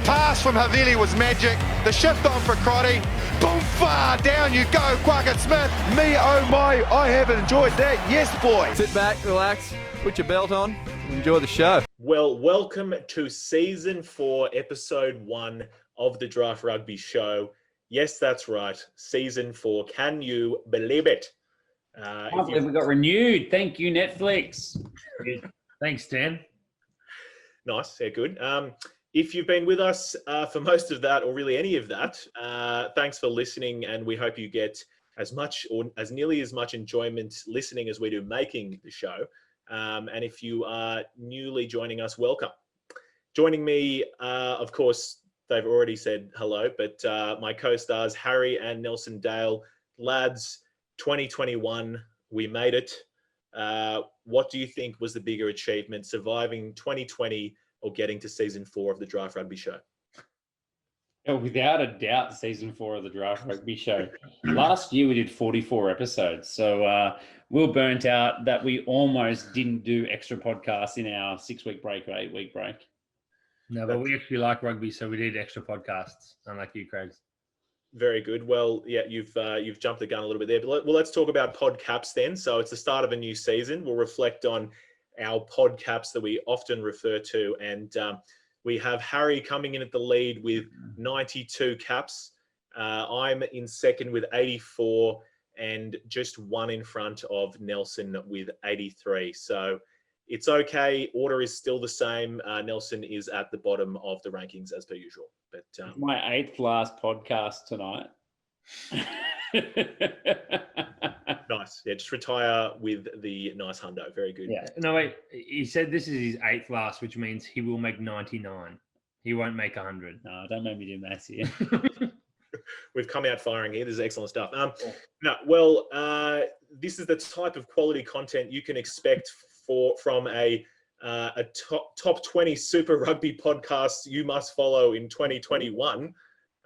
pass from Havili was magic. The shift on for Crotty. Boom, far down you go, Quackett Smith. Me, oh my, I have enjoyed that. Yes, boy. Sit back, relax, put your belt on, enjoy the show. Well, welcome to Season 4, Episode 1 of the Draft Rugby Show. Yes, that's right. Season 4. Can you believe it? I believe we got renewed. Thank you, Netflix. Thanks, Dan. Nice. Yeah, good. If you've been with us for most of that, or really any of that, thanks for listening, and we hope you get as much or as nearly as much enjoyment listening as we do making the show. And if you are newly joining us, welcome. Joining me, of course, they've already said hello, but my co-stars, Harry and Nelson Dale. Lads, 2021, we made it. What do you think was the bigger achievement, surviving 2020 or getting to Season 4 of the Draft Rugby Show? Without a doubt, Season 4 of the Draft Rugby Show. Last year we did 44 episodes, so we're burnt out that we almost didn't do extra podcasts in our 6-week break or 8-week break. No, but we actually like rugby, so we did extra podcasts, unlike you, Craig. Very good. Well, yeah, you've jumped the gun a little bit there. But let's talk about pod caps then. So it's the start of a new season. We'll reflect on our pod caps that we often refer to. And we have Harry coming in at the lead with 92 caps. I'm in second with 84 and just one in front of Nelson with 83. So it's okay. Order is still the same. Nelson is at the bottom of the rankings as per usual. But my 8th last podcast tonight. Nice. Yeah, just retire with the nice hundo. Very good. Yeah. No, wait. He said this is his 8th last, which means he will make 99. He won't make 100. No, don't make me do maths here. We've come out firing here. This is excellent stuff. This is the type of quality content you can expect from a top 20 Super Rugby podcast you must follow in 2021.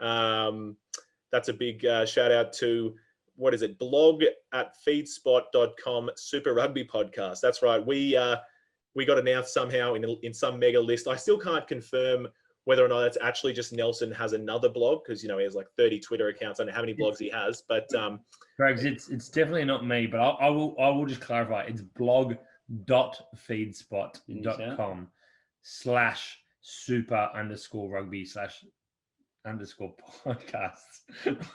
That's a big shout out to, what is it, blog at feedspot.com Super Rugby podcast. That's right. We got announced somehow in some mega list. I still can't confirm whether or not that's actually just Nelson has another blog, because he has like 30 Twitter accounts. I don't know how many blogs he has, but Craig, it's definitely not me, but I will just clarify. It's blog.feedspot.com/super_rugby/_podcasts.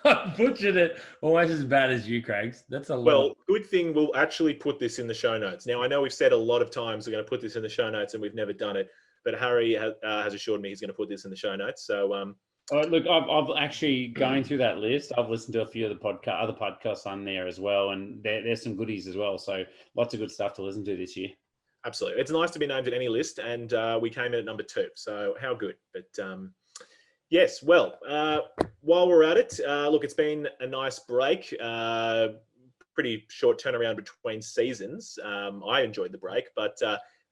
I butchered it almost as bad as you, Craig. That's a lot. Well, good thing we'll actually put this in the show notes. Now, I know we've said a lot of times we're going to put this in the show notes and we've never done it, but Harry has assured me he's going to put this in the show notes. So, look, I've actually going through that list. I've listened to a few of the other podcasts on there as well, and there's some goodies as well. So lots of good stuff to listen to this year. Absolutely. It's nice to be named at any list, and we came in at number 2. So how good. But yes, well, while we're at it, look, it's been a nice break. Pretty short turnaround between seasons. I enjoyed the break, but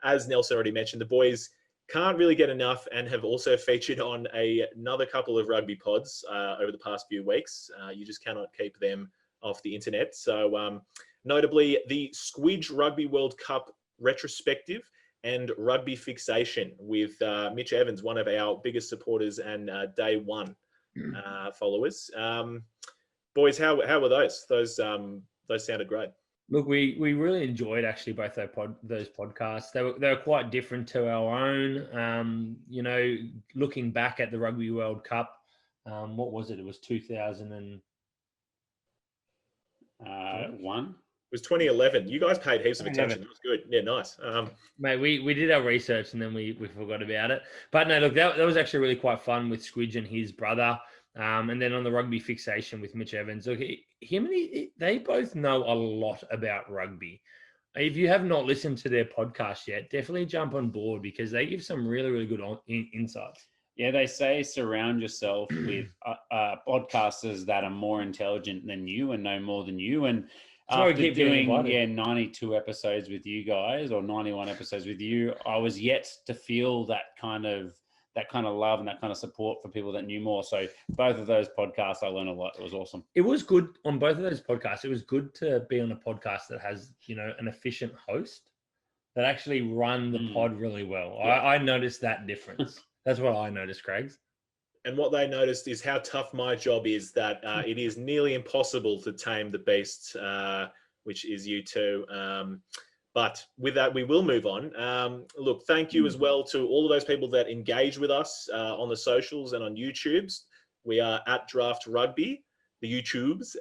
as Nelson already mentioned, the boys can't really get enough and have also featured on another couple of rugby pods over the past few weeks. You just cannot keep them off the internet. So notably the Squidge Rugby World Cup retrospective and rugby fixation with Mitch Evans, one of our biggest supporters and day one followers. Boys, how were those? Those sounded great. Look, we really enjoyed actually both those podcasts. They were quite different to our own. Looking back at the Rugby World Cup, what was it? It was 2001. It was 2011. You guys paid heaps of attention. That was good. Yeah, nice. Mate, we did our research and then we forgot about it. But no, look, that was actually really quite fun with Squidge and his brother. And then on the rugby fixation with Mitch Evans, look, they both know a lot about rugby. If you have not listened to their podcast yet, definitely jump on board because they give some really, really good insights. Yeah, they say surround yourself with podcasters that are more intelligent than you and know more than you. And after doing 92 episodes with you guys or 91 episodes with you, I was yet to feel that kind of love and that kind of support for people that knew more. So both of those podcasts, I learned a lot. It was awesome. It was good on both of those podcasts. It was good to be on a podcast that has, an efficient host that actually run the pod really well. Yeah. I noticed that difference. That's what I noticed, Craig. And what they noticed is how tough my job is, that it is nearly impossible to tame the beast, which is you two. But with that, we will move on. Look, thank you as well to all of those people that engage with us on the socials and on YouTubes. We are at Draft Rugby, the YouTubes.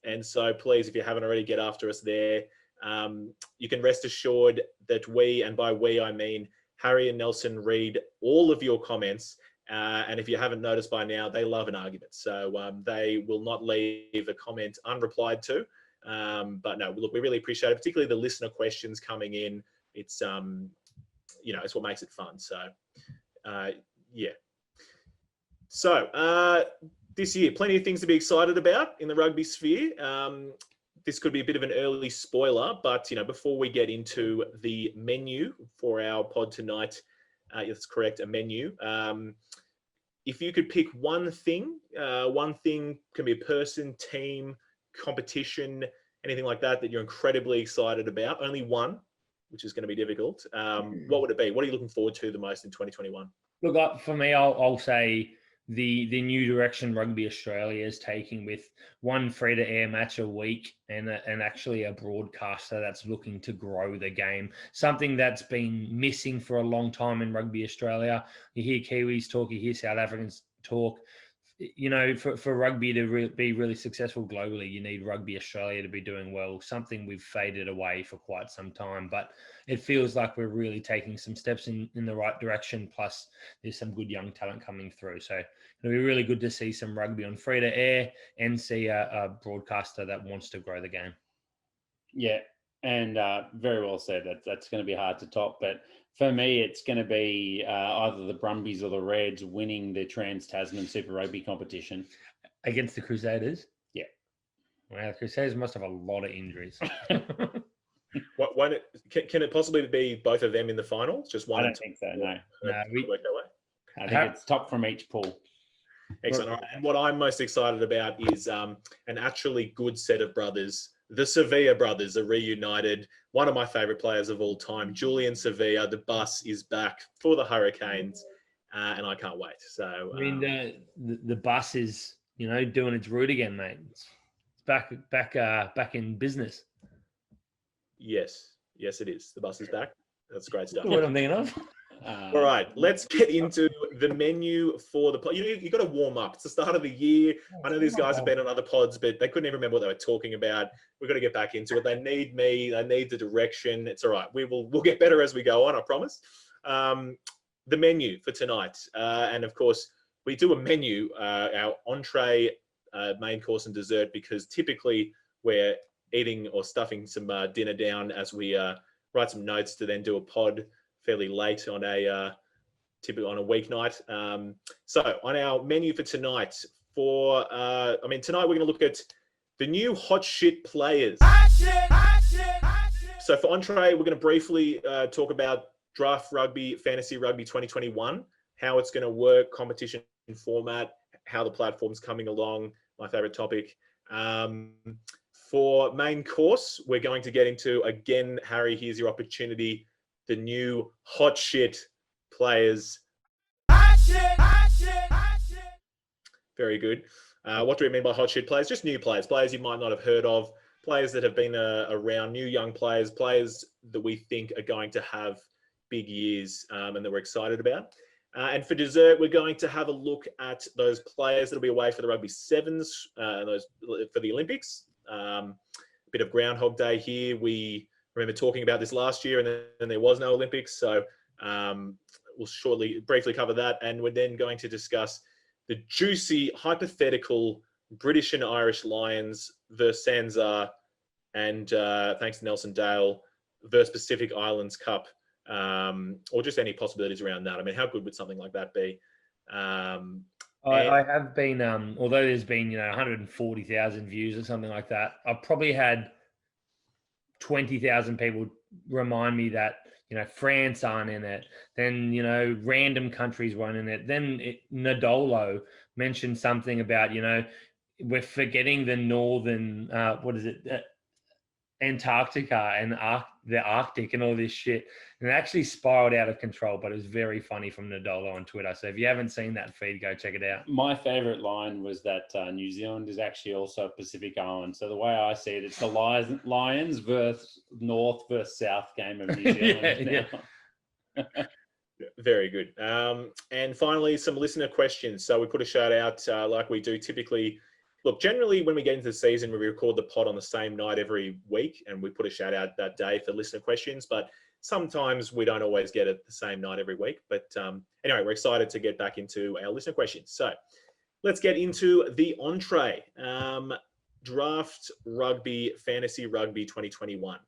And so please, if you haven't already, get after us there. You can rest assured that we, and by we, I mean Harry and Nelson, read all of your comments. And if you haven't noticed by now, they love an argument. So they will not leave a comment unreplied to. But no, look, we really appreciate it, particularly the listener questions coming in. It's, it's what makes it fun. So, yeah. So this year, plenty of things to be excited about in the rugby sphere. This could be a bit of an early spoiler, but, before we get into the menu for our pod tonight, that's correct, a menu. If you could pick one thing can be a person, team, competition, anything like that you're incredibly excited about, only one, which is going to be difficult, what would it be? What are you looking forward to the most in 2021? Look, for me, I'll say the new direction Rugby Australia is taking, with one free-to-air match a week and actually a broadcaster that's looking to grow the game, something that's been missing for a long time in Rugby Australia. You hear Kiwis talk, you hear South Africans talk. For rugby to be really successful globally, you need Rugby Australia to be doing well, something we've faded away for quite some time. But it feels like we're really taking some steps in the right direction. Plus, there's some good young talent coming through. So it'll be really good to see some rugby on free to air and see a broadcaster that wants to grow the game. Yeah, and very well said. That's going to be hard to top. But for me, it's going to be either the Brumbies or the Reds winning the Trans-Tasman Super Rugby competition. Against the Crusaders? Yeah. Wow, the Crusaders must have a lot of injuries. Can it possibly be both of them in the finals? Just one? I don't think so, no. I think it's top from each pool. Excellent. All right. And what I'm most excited about is an actually good set of brothers. The Sevilla brothers are reunited. One of my favorite players of all time, Julian Sevilla. The bus is back for the Hurricanes, and I can't wait. So I mean, the bus is doing its route again, mate. It's back in business. Yes, it is. The bus is back. That's great stuff. What I'm thinking of. All right, let's get into the menu for the pod. You got to warm up. It's the start of the year. I know these guys have been on other pods, but they couldn't even remember what they were talking about. We've got to get back into it. They need me. They need the direction. It's all right. We'll get better as we go on, I promise. The menu for tonight. And of course, we do a menu, our entree, main course and dessert, because typically we're eating or stuffing some dinner down as we write some notes to then do a pod fairly late on typically on a weeknight. So on our menu for tonight, tonight we're going to look at the new hot shit players. So for entree, we're going to briefly talk about Draft Rugby, Fantasy Rugby 2021, how it's going to work, competition format, how the platform's coming along, my favorite topic. For main course, we're going to get into, again, Harry, here's your opportunity, the new hot shit players. Very good. What do we mean by hot shit players? Just new players you might not have heard of, players that have been around, new young players that we think are going to have big years and that we're excited about. And for dessert, we're going to have a look at those players that'll be away for the Rugby Sevens, those for the Olympics. A bit of Groundhog Day here. We remember talking about this last year, and then there was no Olympics. So we'll briefly cover that. And we're then going to discuss the juicy, hypothetical British and Irish Lions versus Sanzar, and thanks to Nelson Dale, versus Pacific Islands Cup, or just any possibilities around that. I mean, how good would something like that be? I have been, although there's been 140,000 views or something like that, I've probably had 20,000 people remind me that France aren't in it. Then random countries weren't in it. Then Nadolo mentioned something about we're forgetting the northern Antarctica and the Arctic and all this shit. And it actually spiraled out of control, but it was very funny from Nadolo on Twitter. So if you haven't seen that feed, go check it out. My favorite line was that New Zealand is actually also a Pacific island. So the way I see it, it's the Lions versus North versus South game of New Zealand. Very good. And finally, some listener questions. So we put a shout out like we do typically. Look, generally when we get into the season, we record the pod on the same night every week, and we put a shout out that day for listener questions. But sometimes we don't always get it the same night every week. But anyway, we're excited to get back into our listener questions. So let's get into the entree. Draft Rugby, Fantasy Rugby 2021.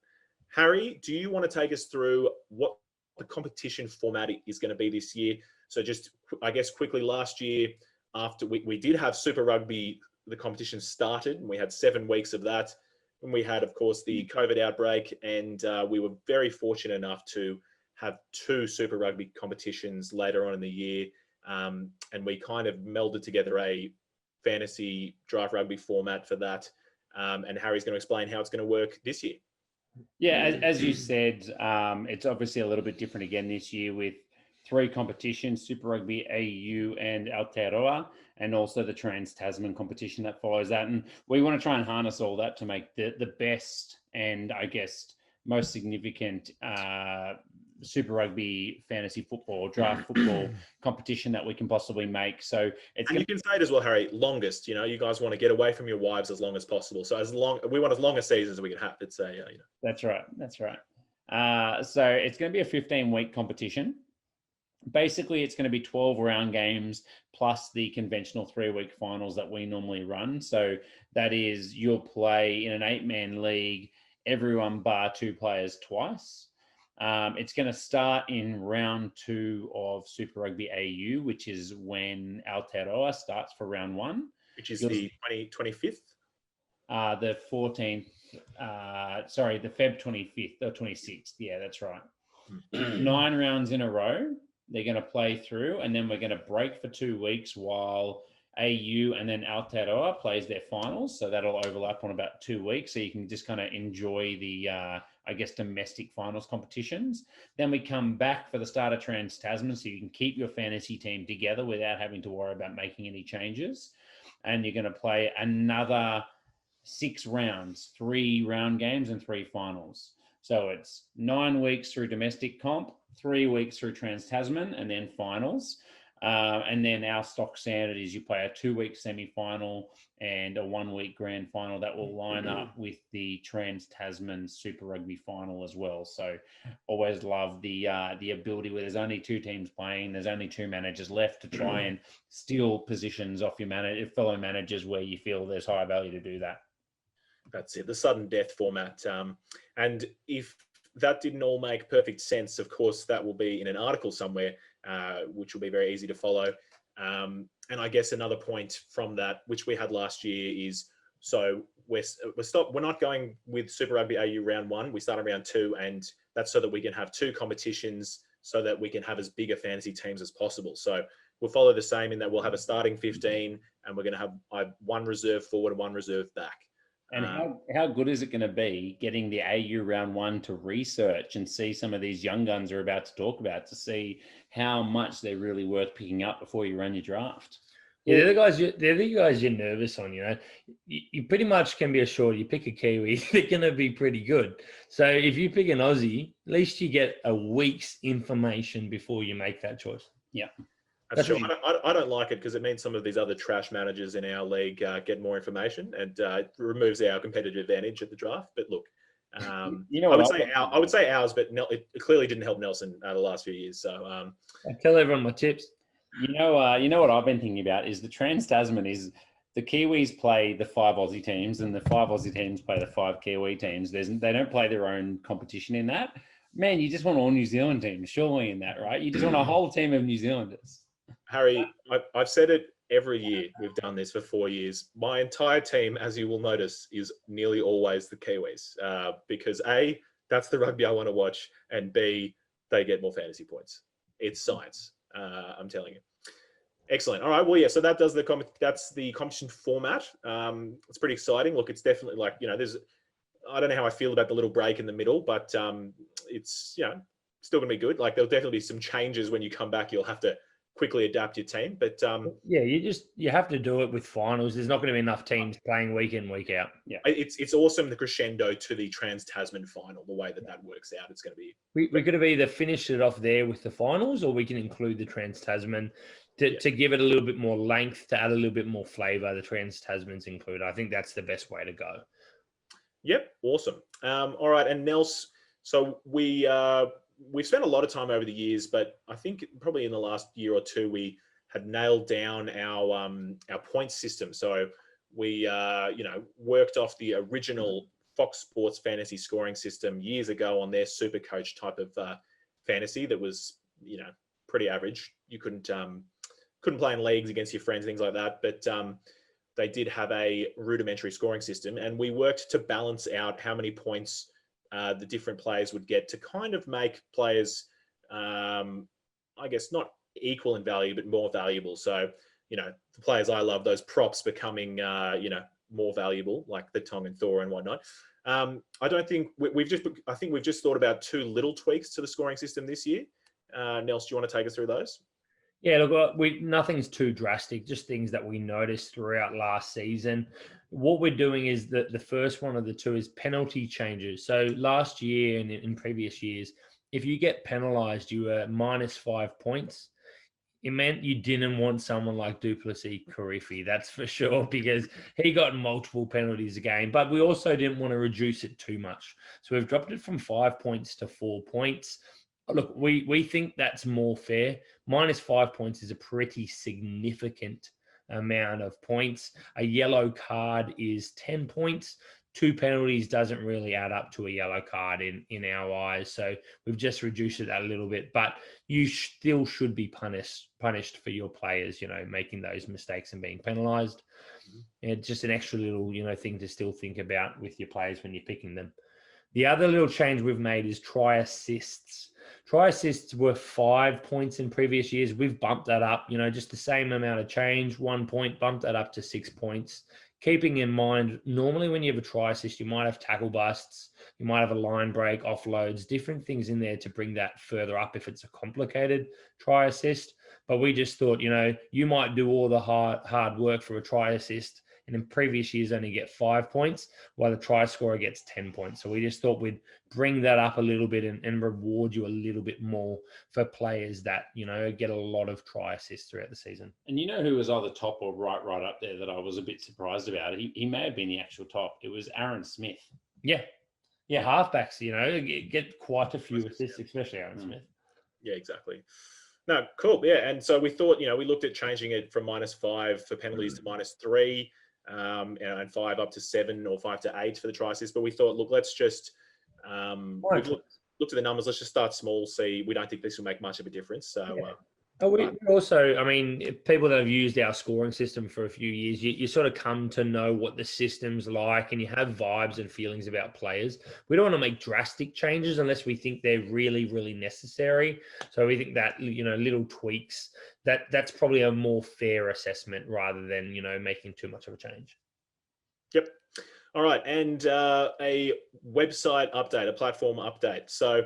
Harry, do you want to take us through what the competition format is going to be this year? So just, I guess, quickly, last year, after we did have Super Rugby, the competition started, and we had 7 weeks of that. And we had, of course, the COVID outbreak, and we were very fortunate enough to have 2 Super Rugby competitions later on in the year. And we kind of melded together a fantasy draft rugby format for that. And Harry's going to explain how it's going to work this year. Yeah, as you said, it's obviously a little bit different again this year with 3 competitions, Super Rugby, AU and Aotearoa, and also the Trans-Tasman competition that follows that. And we want to try and harness all that to make the best and, I guess, most significant Super Rugby fantasy football, draft football competition that we can possibly make. So it's and you can say it as well, Harry, longest. You know, you guys want to get away from your wives as long as possible. So we want as long a season as we can have. It's That's right. So it's going to be a 15-week competition. Basically, it's going to be 12 round games plus the conventional 3-week finals that we normally run. So that is, you'll play in an 8-man league, everyone bar 2 players twice. It's going to start in round 2 of Super Rugby AU, which is when Aotearoa starts for round 1. Which is the 25th? The 14th, the Feb 25th or 26th. Yeah, that's right. 9 rounds in a row. They're going to play through, and then we're going to break for 2 weeks while AU and then Aotearoa plays their finals. So that'll overlap on about 2 weeks. So you can just kind of enjoy the, domestic finals competitions. Then we come back for the start of Trans-Tasman, so you can keep your fantasy team together without having to worry about making any changes. And you're going to play another 6 rounds, 3 round games and 3 finals. So it's 9 weeks through domestic comp, 3 weeks through Trans-Tasman, and then finals. And then our stock standard is you play a 2-week semi-final and a 1-week grand final that will line up with the Trans-Tasman Super Rugby final as well. So always love the ability where there's only 2 teams playing, there's only 2 managers left to try and steal positions off your fellow managers where you feel there's high value to do that. That's it, the sudden death format. And if that didn't all make perfect sense, of course, that will be in an article somewhere, which will be very easy to follow. And I guess another point from that, which we had last year, is so we're not going with Super Rugby AU round 1. We start on round 2, and that's so that we can have 2 competitions, so that we can have as big a fantasy teams as possible. So we'll follow the same in that we'll have a starting 15, and we're going to have 1 reserve forward and 1 reserve back. And how good is it going to be getting the AU round 1 to research and see some of these young guns are about to talk about, to see how much they're really worth picking up before you run your draft? Yeah, they're the guys you're nervous on, you know. You pretty much can be assured you pick a Kiwi, they're going to be pretty good. So if you pick an Aussie, at least you get a week's information before you make that choice. Yeah. That's true. I don't like it because it means some of these other trash managers in our league get more information, and it removes our competitive advantage at the draft. But look, I would say ours, but it clearly didn't help Nelson the last few years. So I tell everyone my tips. You know what I've been thinking about is the Trans-Tasman is the Kiwis play the 5 Aussie teams, and the 5 Aussie teams play the 5 Kiwi teams. They don't play their own competition in that. Man, you just want all New Zealand teams, surely, in that, right? You just want a whole team of New Zealanders. Harry, I've said it every year. We've done this for 4 years. My entire team, as you will notice, is nearly always the Kiwis because A, that's the rugby I want to watch, and B, they get more fantasy points. It's science. I'm telling you. Excellent. All right. Well, yeah. So that's the competition format. It's pretty exciting. Look, it's definitely there's I don't know how I feel about the little break in the middle, but it's still going to be good. Like there'll definitely be some changes when you come back. You'll have to quickly adapt your team, but yeah, you have to do it with finals. There's not going to be enough teams playing week in, week out. Yeah, it's awesome, the crescendo to the Trans-Tasman final, the way that works out. It's going to be we could have either finished it off there with the finals, or we can include the Trans-Tasman to give it a little bit more length, to add a little bit more flavour. The Trans-Tasman's included. I think that's the best way to go. Yep, awesome. All right, and Nels, so we've spent a lot of time over the years, but I think probably in the last year or two we had nailed down our point system. So we worked off the original Fox Sports fantasy scoring system years ago on their Super Coach type of fantasy that was pretty average. You couldn't play in leagues against your friends, things like that, but they did have a rudimentary scoring system, and we worked to balance out how many points the different players would get to kind of make players, I guess, not equal in value, but more valuable. So, the players I love, those props becoming, more valuable, like the Tong and Thor and whatnot. I don't think I think we've just thought about 2 little tweaks to the scoring system this year. Nels, do you want to take us through those? Yeah, look, nothing's too drastic, just things that we noticed throughout last season. What we're doing is that the first one of the 2 is penalty changes. So last year and in previous years, if you get penalised, you were -5 points. It meant you didn't want someone like Duplessis Karifi, that's for sure, because he got multiple penalties a game. But we also didn't want to reduce it too much. So we've dropped it from 5 points to 4 points. Look, we think that's more fair. -5 points is a pretty significant amount of points. A yellow card is 10 points. 2 penalties doesn't really add up to a yellow card in our eyes. So we've just reduced it a little bit, but you still should be punished for your players, making those mistakes and being penalised. And just an extra little, thing to still think about with your players when you're picking them. The other little change we've made is try assists. Try assists were 5 points in previous years. We've bumped that up, just the same amount of change, 1 point, bumped that up to 6 points. Keeping in mind, normally when you have a try assist, you might have tackle busts, you might have a line break, offloads, different things in there to bring that further up if it's a complicated try assist. But we just thought, you might do all the hard work for a try assist, and in previous years only get 5 points, while the try scorer gets 10 points. So we just thought we'd bring that up a little bit and reward you a little bit more for players that, get a lot of try assists throughout the season. And who was either top or right up there that I was a bit surprised about? He may have been the actual top. It was Aaron Smith. Yeah, halfbacks, get quite a few assists, especially Aaron Smith. Yeah, exactly. No, cool. Yeah, and so we thought, we looked at changing it from -5 for penalties to -3. And 5 up to 7 or 5 to 8 for the try assist. But we thought, look, let's just we've looked at the numbers. Let's just start small. See, we don't think this will make much of a difference. So. Yeah. We also, people that have used our scoring system for a few years, you sort of come to know what the system's like, and you have vibes and feelings about players. We don't want to make drastic changes unless we think they're really, really necessary. So we think that, little tweaks, that's probably a more fair assessment rather than, making too much of a change. Yep. All right. And a website update, a platform update. So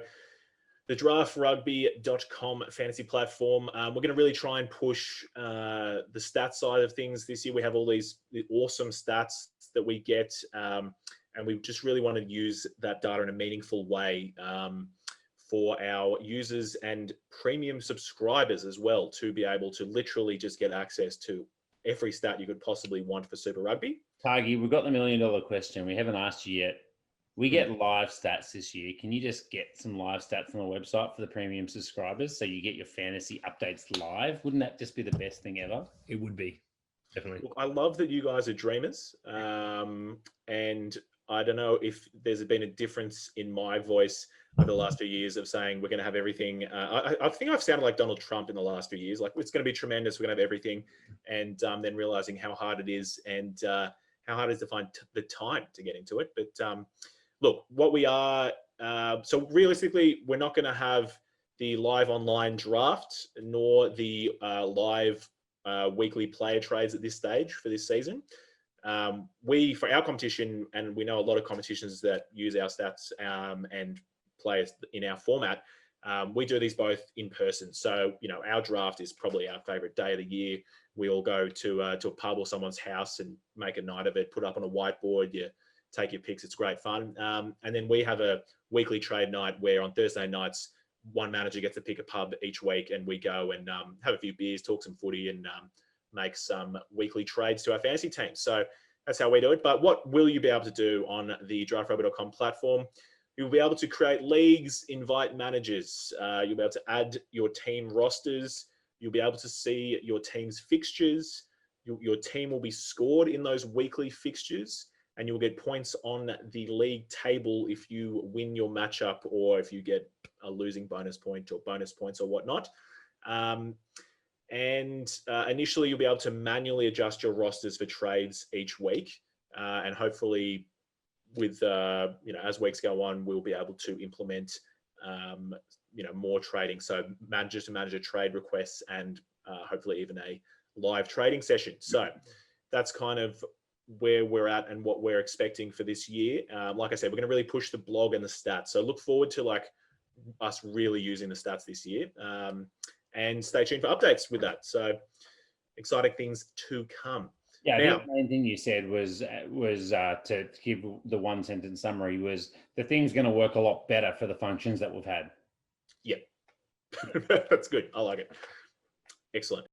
the draftrugby.com fantasy platform. We're going to really try and push the stats side of things this year. We have all the awesome stats that we get, and we just really want to use that data in a meaningful way for our users and premium subscribers as well, to be able to literally just get access to every stat you could possibly want for Super Rugby. Tagi, we've got the $1 million question. We haven't asked you yet. We get live stats this year. Can you just get some live stats on the website for the premium subscribers so you get your fantasy updates live? Wouldn't that just be the best thing ever? It would be, definitely. Look, I love that you guys are dreamers. And I don't know if there's been a difference in my voice over the last few years of saying we're going to have everything. I think I've sounded like Donald Trump in the last few years. Like, it's going to be tremendous. We're going to have everything. And then realizing how hard it is, and how hard it is to find the time to get into it. But look, what we are, so realistically, we're not going to have the live online draft nor the live weekly player trades at this stage for this season. We, for our competition, and we know a lot of competitions that use our stats and play in our format, we do these both in person. So, our draft is probably our favorite day of the year. We all go to a pub or someone's house and make a night of it, put up on a whiteboard, you take your picks. It's great fun. And then we have a weekly trade night where on Thursday nights, one manager gets to pick a pub each week, and we go and have a few beers, talk some footy, and make some weekly trades to our fantasy team. So that's how we do it. But what will you be able to do on the draftrugby.com platform? You'll be able to create leagues, invite managers. You'll be able to add your team rosters. You'll be able to see your team's fixtures. Your team will be scored in those weekly fixtures, and you'll get points on the league table if you win your matchup or if you get a losing bonus point or bonus points or whatnot. Initially, you'll be able to manually adjust your rosters for trades each week. And hopefully, with as weeks go on, we'll be able to implement more trading. So manager to manager trade requests, and hopefully even a live trading session. So that's kind of where we're at and what we're expecting for this year. Like I said, we're going to really push the blog and the stats. So look forward to us really using the stats this year. And stay tuned for updates with that. So exciting things to come. Yeah, I think the main thing you said was to give the one sentence summary was the thing's going to work a lot better for the functions that we've had. Yeah, that's good. I like it. Excellent.